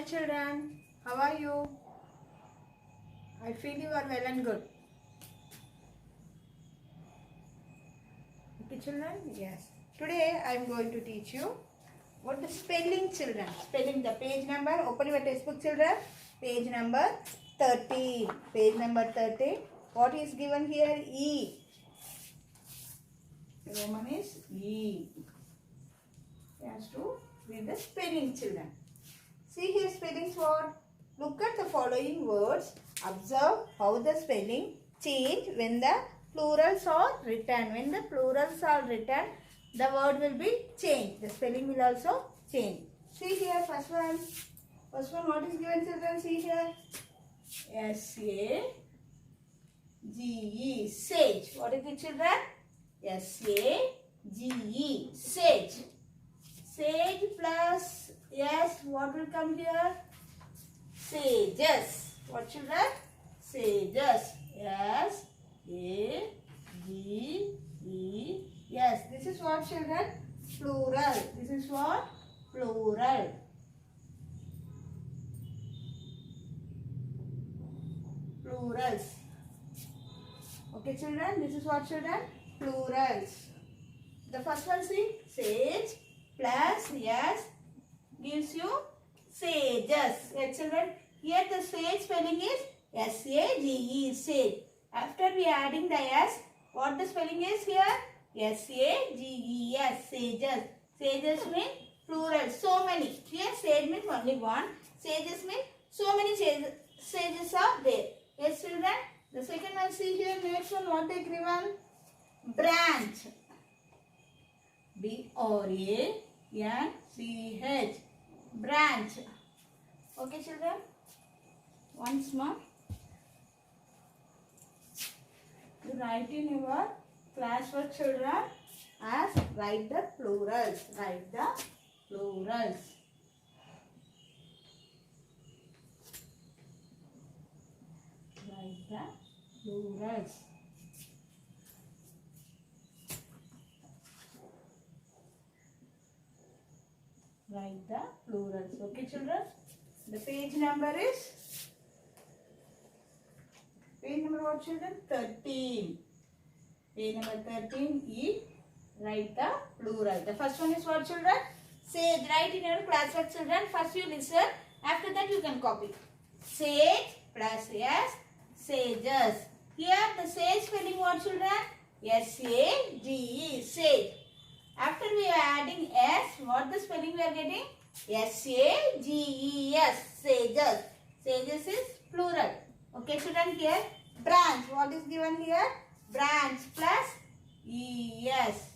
Hi children, how are you? I feel you are well and good. Okay children, yes. Today I am going to teach you what the spelling children. Spelling the page number, open your textbook children. Page number 13. Page number 13. What is given here? E. The Roman is E. You have to read the spelling children. See here spellings what? Look at the following words. Observe how the spelling change when the plurals are written. When the plurals are written, the word will be changed. The spelling will also change. See here first one. First one what is given children? See here. S-A-G-E. Sage. What is it children? S-A-G-E. Sage. Sage plus yes, what will come here? Sages. What children? Sages. Yes. A G E. Yes. This is what children? Plural. This is what? Plural. Plurals. Okay children. This is what children? Plurals. The first one see? Sage plus yes gives you sages. Yes children, here the sage spelling is S-A-G-E, sage. After we adding the S, what the spelling is here? S-A-G-E-S, sages. Sages mean plural, so many. Here sage means only one. Sages mean so many sages are there. Yes children, the second one see here, next one what they given? Branch. B-R-A-N-C-H. Branch. Okay children. Once more. You write in your classwork children as write the plurals. Write the plurals. Write the plurals. Write the plurals. Okay children. The page number is page number what children? 13. Page number 13 E. Write the plural. The first one is what children? Sage. Write in your classwork children. First you listen. After that you can copy. Sage plus yes. Sages. Here the sage spelling what children? S-A-G-E. Sage. After we are adding S, what the spelling we are getting? S-A-G-E-S. Sages. Sages is plural. Okay children, here branch. What is given here? Branch plus E-S.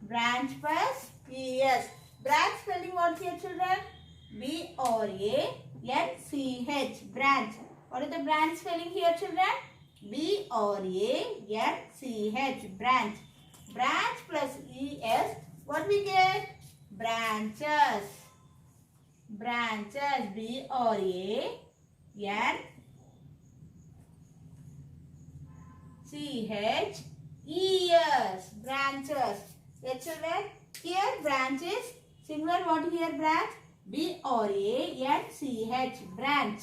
Branch plus E-S. Branch spelling what here children? B-R-A-N-C-H. Branch. What is the branch spelling here children? B-R-A-N-C-H. Branch. Branch plus ES, what we get? Branches. Branches. B-R-A-N-C-H-E-S. Branches. Yes children. Here branches. Similar what here branch? B-R-A-N-C-H. Branch.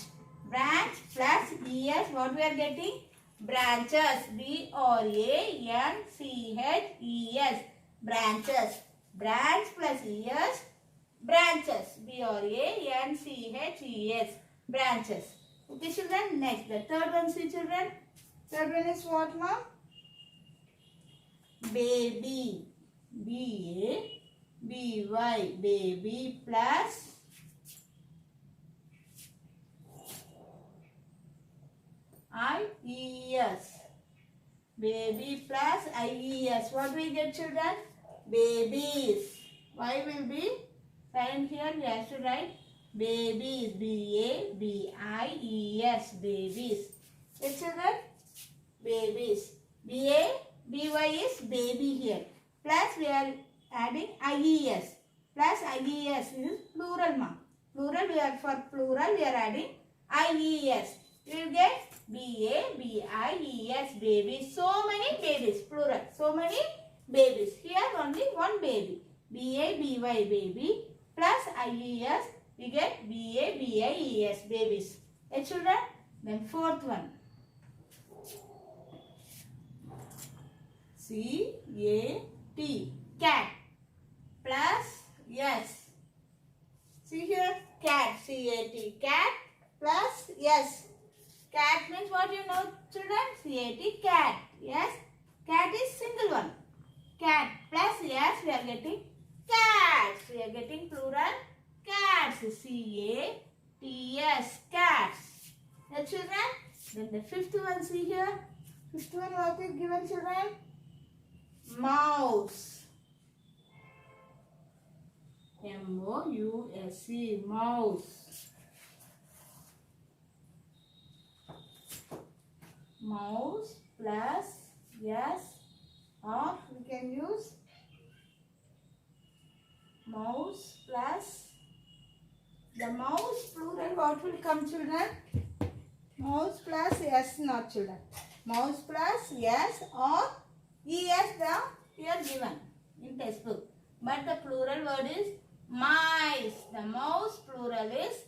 Branch plus ES, what we are getting? Branches. B-R-A-N-C-H-E-S. Branches. Branch plus E-S. Branches. B-R-A-N-C-H-E-S. Branches. Okay children. Next. The third one see children. Third one is what ma'am? Baby. B-A-B-Y. Baby plus I-E-S. Baby plus I-E-S. What we get children? Babies. Y will be sign here. We have to write babies. B-A-B-I-E-S. Babies. Yes children? Babies. B-A-B-Y is baby here. Plus we are adding I-E-S. Plus I-E-S is plural ma. Plural we are for plural we are adding I-E-S. You will get B-A-B-I-E-S. Babies. So many babies. Plural. So many babies. Here only one baby. B-A-B-Y baby plus I-E-S we get BABIES, babies. Yes, children? Then fourth one. CAT, cat, plus S. See here, cat, CAT, cat, plus S. Cat means what you know, children? CAT, cat. Yes, cat is single one. Cat plus S, we are getting cats. We are getting plural cats. CATS, cats. Yes, children? Then the fifth one, see here. Fifth one, what is given, children? Mouse. MOUSE, mouse. Mouse plus S, or we can use mouse plus the mouse plural. What will come, children? Mouse plus S, not children. Mouse plus S or ES, the here given in textbook. But the plural word is mice. The mouse plural is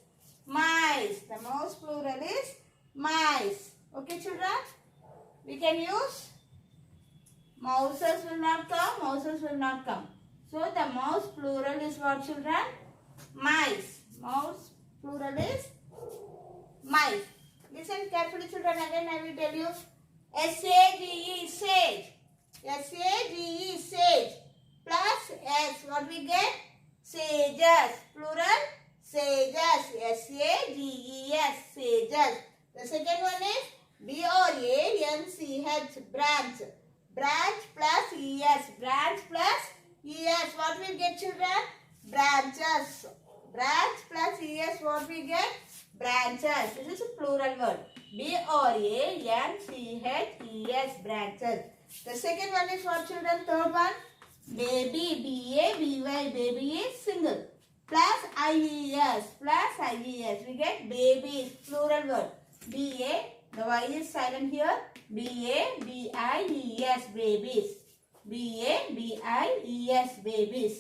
mice. The mouse plural is mice. Okay, children? We can use mouses will not come. Mouses will not come. So the mouse plural is what, children? Mice. Mouse plural is mice. Listen carefully, children. Again I will tell you. SAGE, sage. SAGE, sage. Plus S, what we get? Sages. Plural, sages. SAGES, sages. The second one is BRANCH, branch. Branch plus ES. Branch plus ES. What we get, children? Branches. Branch plus ES, what we get? Branches. This is a plural word. BRANCHES, branches. The second one is what, children? Third one? Baby. BABY. Baby is single. Plus IES. Plus IES. We get babies. Plural word. BA. The Y is silent here. BABIES. Babies. BABIES. Babies.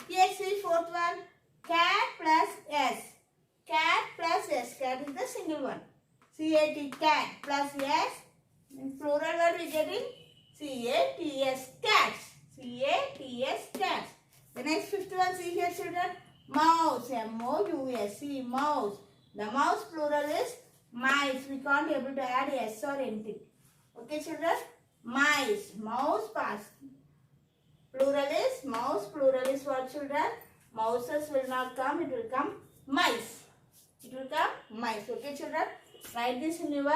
Here see fourth one. Cat plus S. Cat plus S. Cat is the single one. CAT, cat plus S. In plural word we getting CATS, cats. CATS, cats. The next fifth one, see here, children. Mouse. MOUSE, mouse. The mouse plural is mice. We can't able to add S or anything. Okay, children? Mice. Mouse past. Plural is mouse. Plural is what, children? Mouses will not come. It will come mice. It will come mice. Okay, children? Write this in your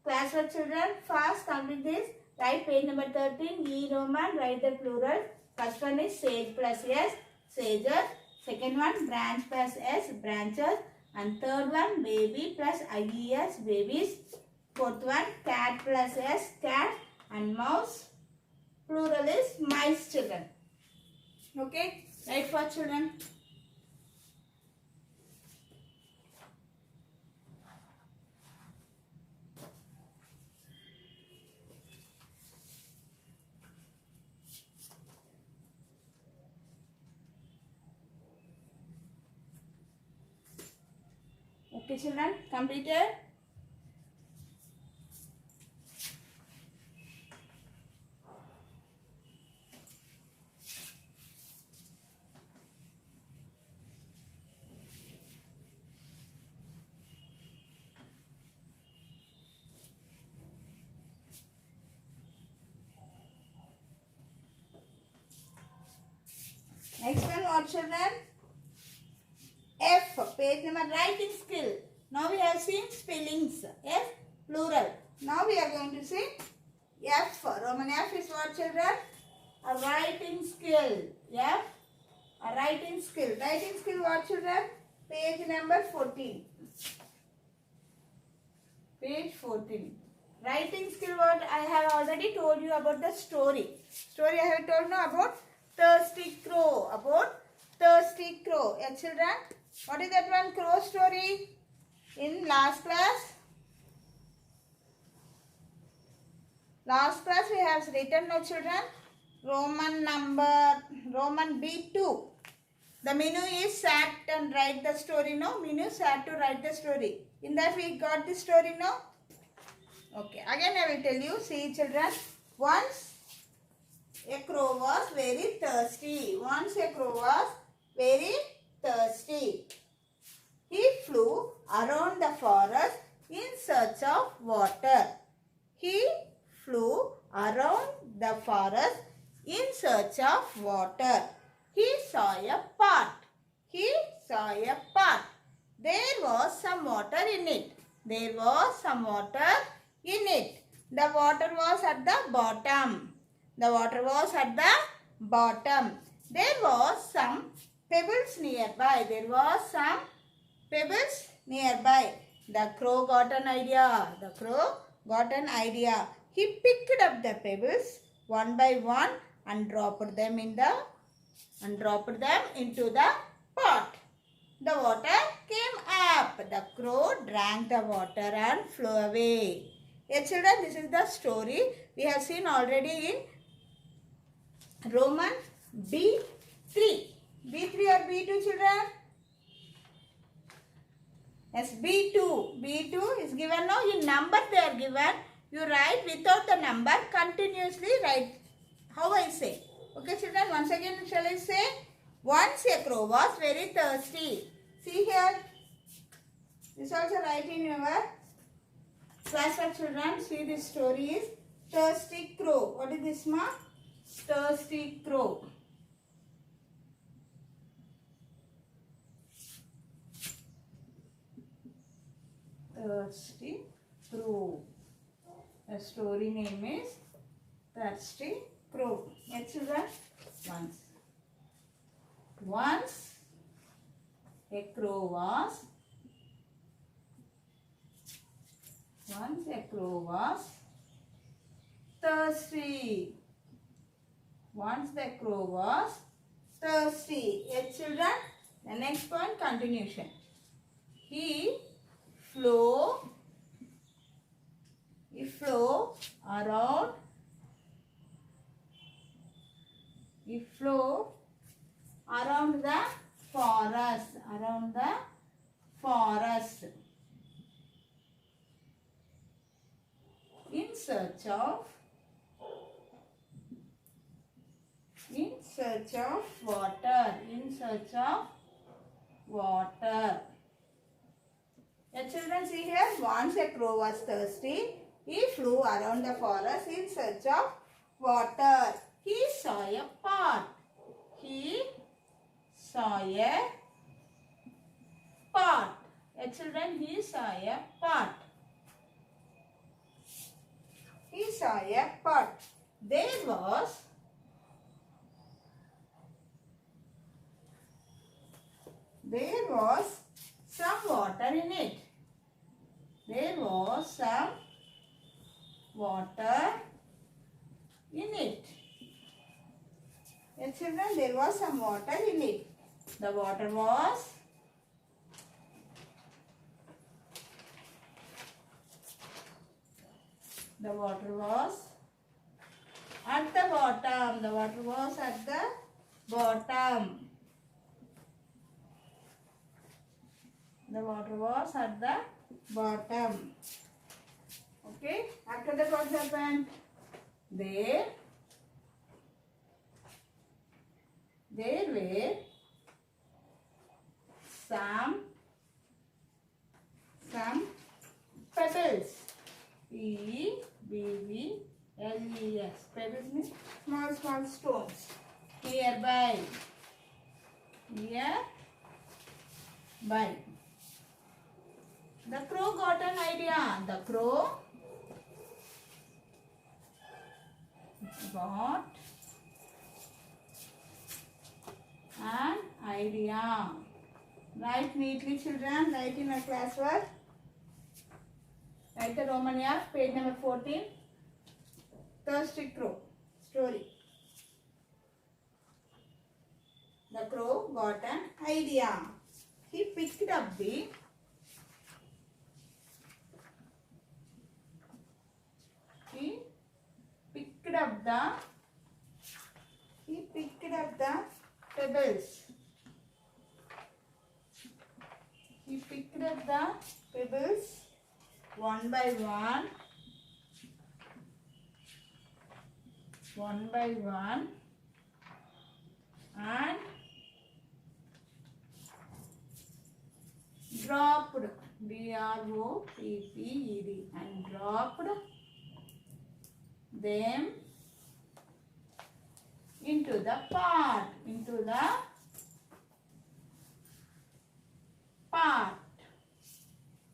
classwork, children. Fast complete this. Write page number 13. E Roman. Write the plural. First one is sage plus S. Sages. Second one branch plus S. Branches. And third one baby plus IES. Babies. Fourth one cat plus S. Cat. And mouse. Plural is mice, children. Okay. Write for children. Okay, children, completed. Next one, what, children? F, page number writing skill. Now we have seen spellings. F, plural. Now we are going to see F. Roman F is what, children? A writing skill. F, a writing skill. Writing skill, what, children? Page number 14. Page 14. Writing skill, what I have already told you about the story. Story I have told now about Thirsty Crow. About Thirsty Crow. Yes, children? What is that one crow story? In last class we have written, no, children? Roman B2. The Minu is sat and write the story, no? Minu sat to write the story. In that we got the story, no? Okay, again I will tell you. See children, once a crow was very thirsty. Once a crow was very thirsty. He flew around the forest in search of water. He flew around the forest in search of water. He saw a pot. He saw a pot. There was some water in it. There was some water in it. The water was at the bottom. The water was at the bottom. There was some pebbles nearby. There was some pebbles nearby. The crow got an idea. The crow got an idea. He picked up the pebbles one by one and dropped them into the pot. The water came up. The crow drank the water and flew away. Yes, children, this is the story we have seen already in Roman B3. B3 or B2, children? Yes, B2. B2 is given now. In number they are given. You write without the number. Continuously write. How I say? Okay, children. Once again, shall I say? Once a crow was very thirsty. See here. This also write in your class for children. See, this story is Thirsty Crow. What is this, ma? Thirsty Crow. Thirsty Crow. The story name is Thirsty Crow. Yes, children. Once a crow was thirsty. Once the crow was thirsty. Yes, children. The next point, continuation. He flew around. He flew around the forest. In search of water. The children, see here. Once a crow was thirsty. He flew around the forest in search of water. He saw a pot. Children, he saw a pot. There was some water in it. Yes, children, there was some water in it. The water was at the bottom. Okay. After that, what happened? There were some pebbles. P-E-B-B-L-E-S. Pebbles means small stones. Nearby. The crow got an idea. The crow got an idea. Write neatly, children. Write in a classwork. Write the Roman F, page number 14. Thirsty Crow story. The crow got an idea. He picked up the pebbles picked up the pebbles one by one, and dropped, dropped, and dropped them into the pot,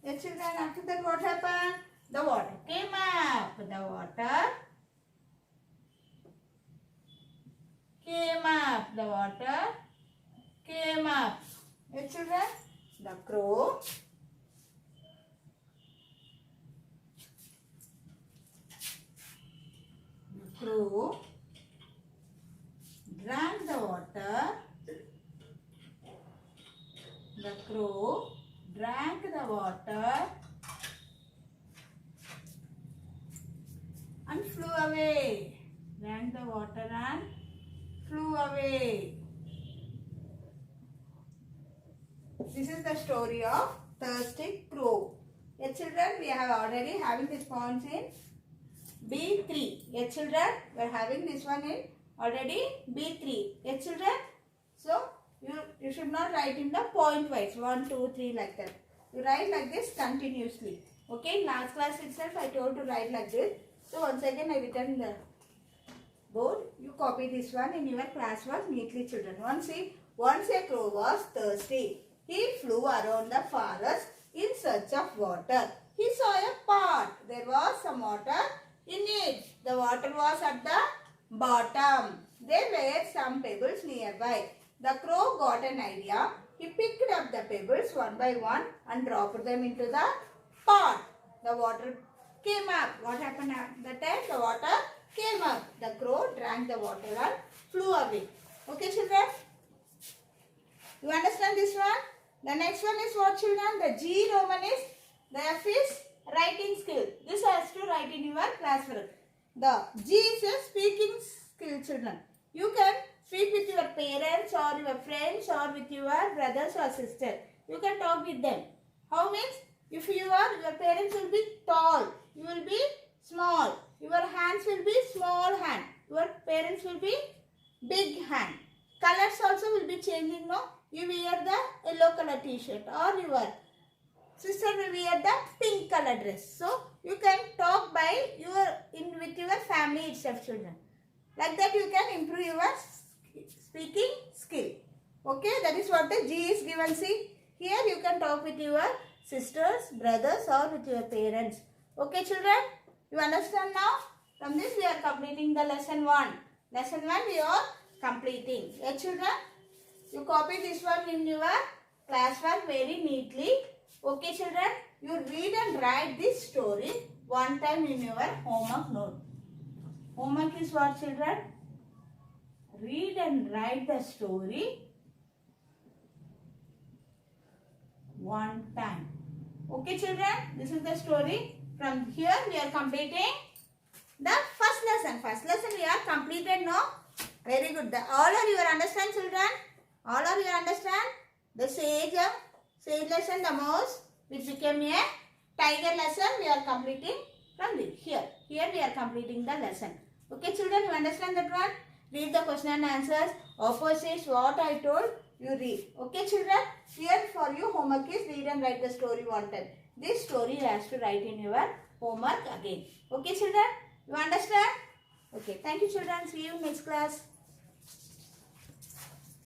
Yes, children, after that what happened? The water came up. The water came up. The water came up. Yes, children, the crow drank the water. The crow drank the water and flew away. Drank the water and flew away. This is the story of thirsty crow. Yes, children, we have already having this points in B3. Yes, children, we are having this one in already B3. Yes, children. So you should not write in the point wise 1, 2, 3 like that. You write like this continuously. Okay, in last class itself I told to write like this. So once again I written the board. You copy this one in your classwork neatly, children. Once a crow was thirsty. He flew around the forest in search of water. He saw a pot. There was some water in it. The water was at the bottom. There were some pebbles nearby. The crow got an idea. He picked up the pebbles one by one and dropped them into the pot. The water came up. What happened at that time? The water came up. The crow drank the water and flew away. Okay, children? You understand this one? The next one is what, children? The G Roman is, the F is writing skill. This has to write in your classwork. The G is a speaking skill, children. You can speak with your parents or your friends or with your brothers or sisters. You can talk with them. How means? If your parents will be tall, you will be small. Your hands will be small hand. Your parents will be big hand. Colors also will be changing, no? You wear the yellow color t-shirt or your sister will wear the pink color dress. So, you can talk by with your family itself, children. Like that you can improve your speaking skill. Okay, that is what the G is given. See, here you can talk with your sisters, brothers or with your parents. Okay, children, you understand now? From this we are completing the lesson 1. Lesson 1 we are completing. Yes, children, you copy this one in your classwork very neatly. Okay, children, you read and write this story one time in your homework note. Homework is what, children? Read and write the story one time. Okay, children, this is the story. From here we are completing the first lesson. First lesson we are completed now. Very good. All of you understand, children? All of you understand? The sage lesson, the mouse, which became a tiger lesson, we are completing from here. Here we are completing the lesson. Okay, children, you understand that one? Read the question and answers. Opposites what I told, you read. Okay, children? Here for you homework is read and write the story one time. This story you have to write in your homework again. Okay, children? You understand? Okay, thank you, children. See you next class.